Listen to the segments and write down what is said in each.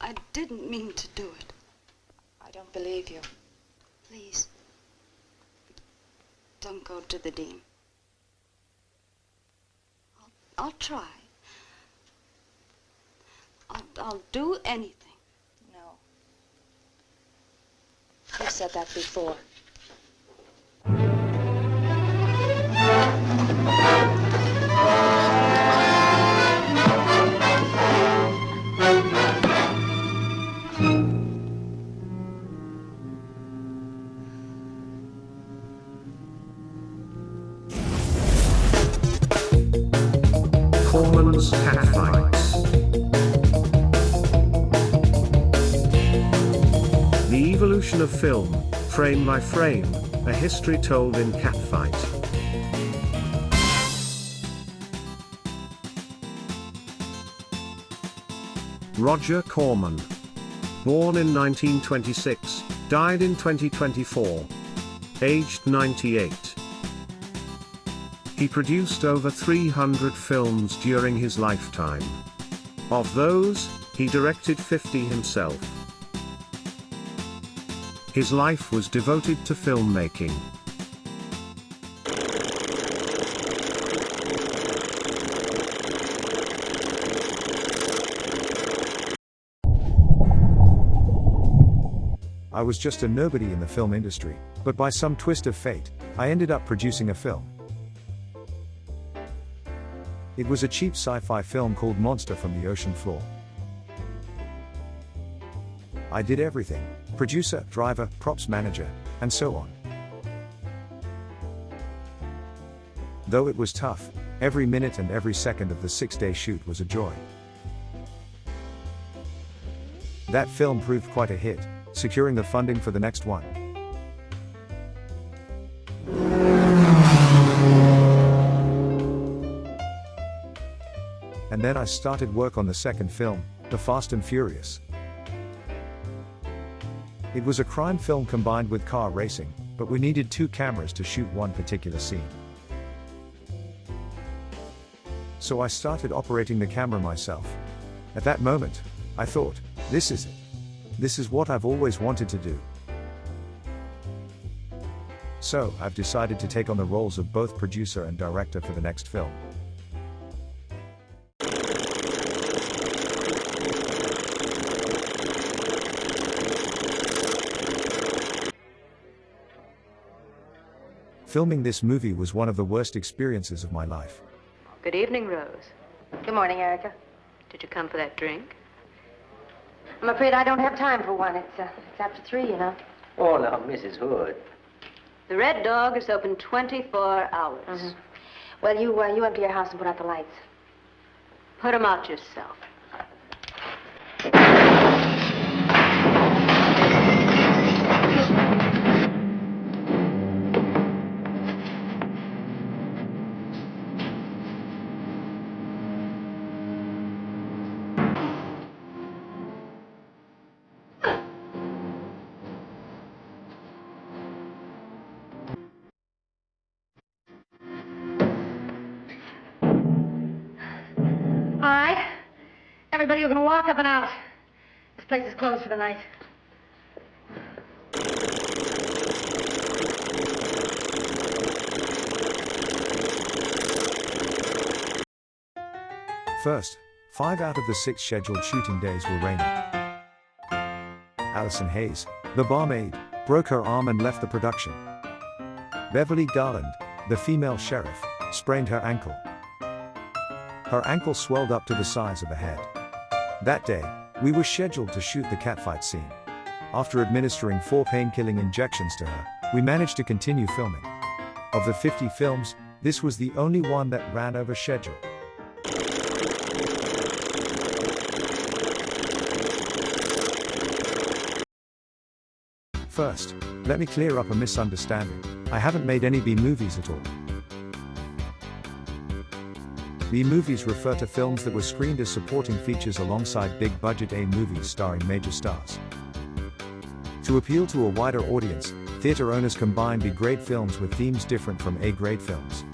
I didn't mean to do it. I don't believe you. Please, don't go to the Dean. I'll try. I'll do anything. No. You've said that before. Corman's Catfights. The evolution of film, frame by frame, a history told in Catfight. Roger Corman. Born in 1926, died in 2024. Aged 98. He produced over 300 films during his lifetime. Of those, he directed 50 himself. His life was devoted to filmmaking. I was just a nobody in the film industry, but by some twist of fate, I ended up producing a film. It was a cheap sci-fi film called Monster from the Ocean Floor. I did everything: producer, driver, props manager, and so on. Though it was tough, every minute and every second of the 6-day shoot was a joy. That film proved quite a hit, securing the funding for the next one. And then I started work on the second film, The Fast and Furious. It was a crime film combined with car racing, but we needed 2 cameras to shoot one particular scene. So I started operating the camera myself. At that moment, I thought, this is it. This is what I've always wanted to do. So I've decided to take on the roles of both producer and director for the next film. Filming this movie was one of the worst experiences of my life. Good evening, Rose. Good morning, Erica. Did you come for that drink? I'm afraid I don't have time for one. It's after 3, you know. Oh, now, Mrs. Hood. The Red Dog is open 24 hours. Mm-hmm. Well, you empty your house and put out the lights. Put them out yourself. All right. Everybody, we're going to walk up and out. This place is closed for the night. First, 5 out of the 6 scheduled shooting days were raining. Allison Hayes, the barmaid, broke her arm and left the production. Beverly Garland, the female sheriff, sprained her ankle. Her ankle swelled up to the size of a head. That day, we were scheduled to shoot the catfight scene. After administering 4 pain-killing injections to her, we managed to continue filming. Of the 50 films, this was the only one that ran over schedule. First, let me clear up a misunderstanding. I haven't made any B movies at all. B movies refer to films that were screened as supporting features alongside big-budget A movies starring major stars. To appeal to a wider audience, theater owners combine B-grade films with themes different from A-grade films.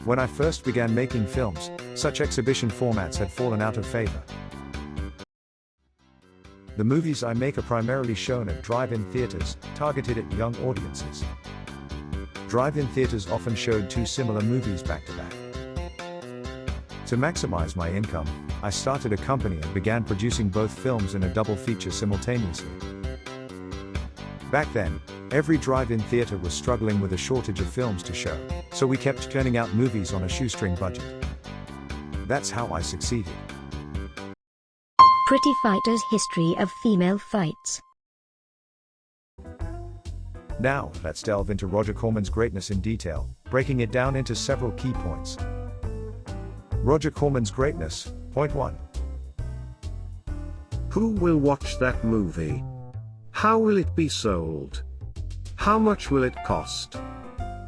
When I first began making films, such exhibition formats had fallen out of favor. The movies I make are primarily shown at drive-in theaters, targeted at young audiences. Drive-in theaters often showed two similar movies back to back. To maximize my income, I started a company and began producing both films in a double feature simultaneously. Back then, every drive-in theater was struggling with a shortage of films to show, so we kept churning out movies on a shoestring budget. That's how I succeeded. Pretty Fighter's History of Female Fights. Now, let's delve into Roger Corman's greatness in detail, breaking it down into several key points. Roger Corman's greatness, point 1. Who will watch that movie? How will it be sold? How much will it cost?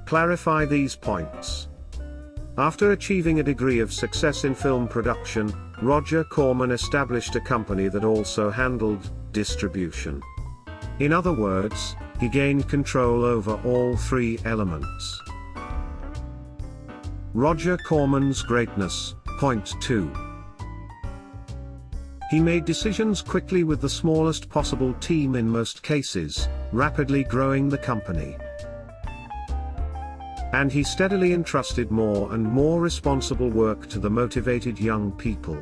Clarify these points. After achieving a degree of success in film production, Roger Corman established a company that also handled distribution. In other words, he gained control over all three elements. Roger Corman's greatness, point 2. He made decisions quickly with the smallest possible team in most cases, rapidly growing the company. And he steadily entrusted more and more responsible work to the motivated young people.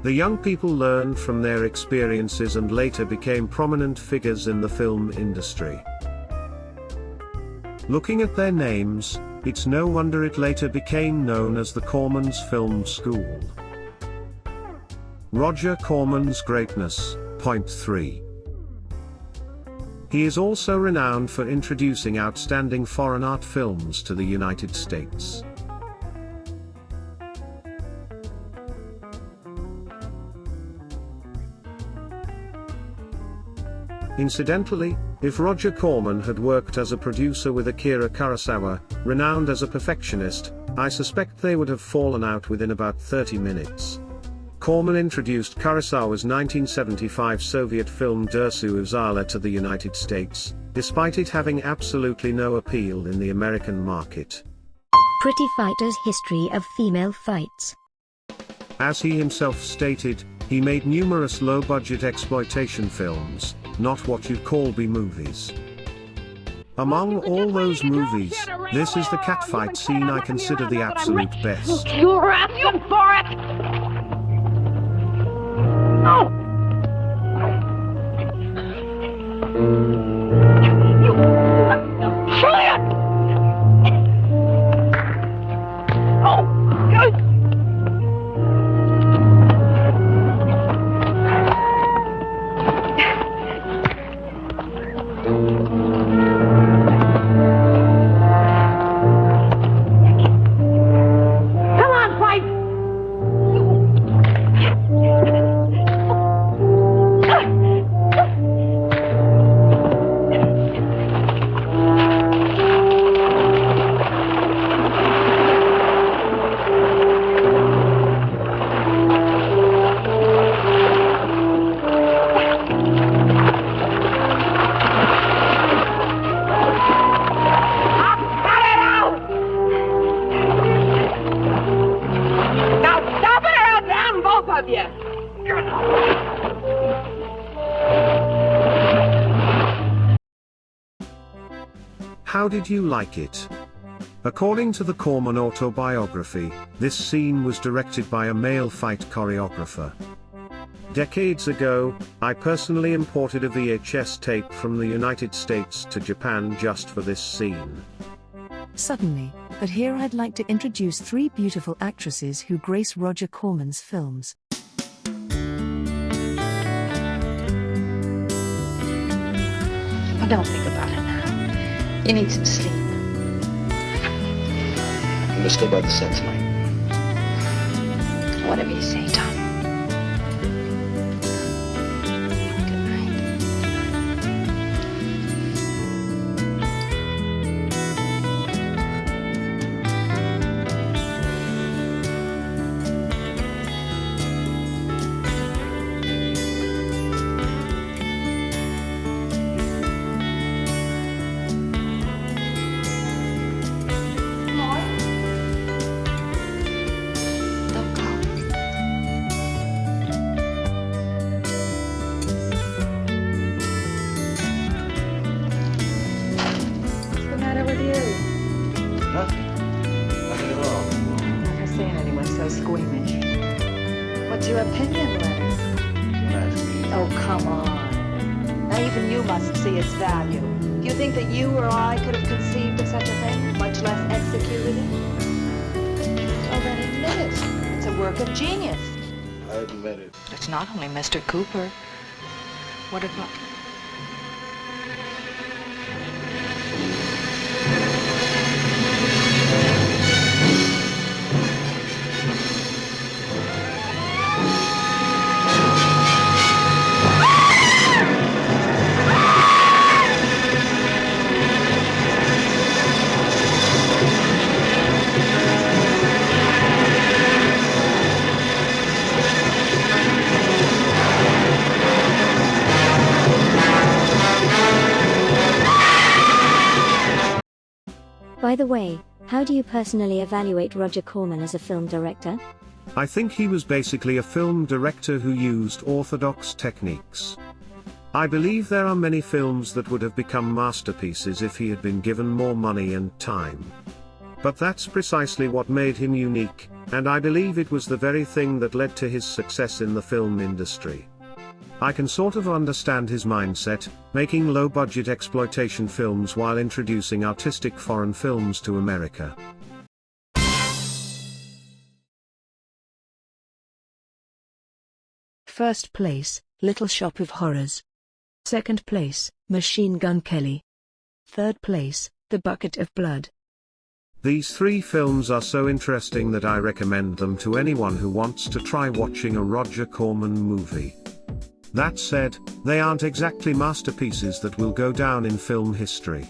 The young people learned from their experiences and later became prominent figures in the film industry. Looking at their names, it's no wonder it later became known as the Corman's Film School. Roger Corman's greatness, point 3. He is also renowned for introducing outstanding foreign art films to the United States. Incidentally, if Roger Corman had worked as a producer with Akira Kurosawa, renowned as a perfectionist, I suspect they would have fallen out within about 30 minutes. Corman introduced Kurosawa's 1975 Soviet film Dersu Uzala to the United States, despite it having absolutely no appeal in the American market. Pretty Fighter's History of Female Fights. As he himself stated, he made numerous low-budget exploitation films, not what you'd call B-movies. Among all those movies, this is the catfight scene I consider the absolute best. You're asking for it! No! Brilliant! Oh, good! Come on, fight! How did you like it? According to the Corman autobiography, this scene was directed by a male fight choreographer. Decades ago, I personally imported a VHS tape from the United States to Japan just for this scene. Suddenly, but here I'd like to introduce three beautiful actresses who grace Roger Corman's films. Well, don't think about it now. You need some sleep. You must stay by the set tonight. Whatever you say, Tom. Good night. Don't call. What's your opinion, Leonard? Don't ask me. Oh, come on. Now even you must see its value. Do you think that you or I could have conceived of such a thing, much less executed it? Well, then admit it. It's a work of genius. I admit it. It's not only Mr. Cooper. What about... By the way, how do you personally evaluate Roger Corman as a film director? I think he was basically a film director who used orthodox techniques. I believe there are many films that would have become masterpieces if he had been given more money and time. But that's precisely what made him unique, and I believe it was the very thing that led to his success in the film industry. I can sort of understand his mindset, making low-budget exploitation films while introducing artistic foreign films to America. First place, Little Shop of Horrors. Second place, Machine Gun Kelly. Third place, The Bucket of Blood. These three films are so interesting that I recommend them to anyone who wants to try watching a Roger Corman movie. That said, they aren't exactly masterpieces that will go down in film history.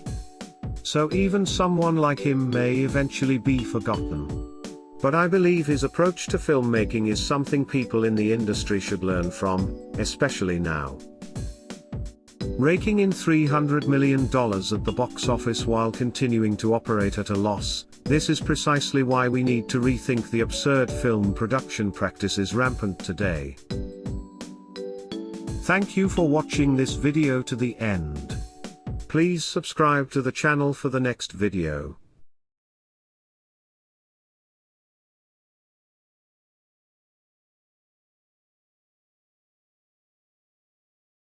So even someone like him may eventually be forgotten. But I believe his approach to filmmaking is something people in the industry should learn from, especially now. Raking in $300 million at the box office while continuing to operate at a loss, this is precisely why we need to rethink the absurd film production practices rampant today. Thank you for watching this video to the end. Please subscribe to the channel for the next video.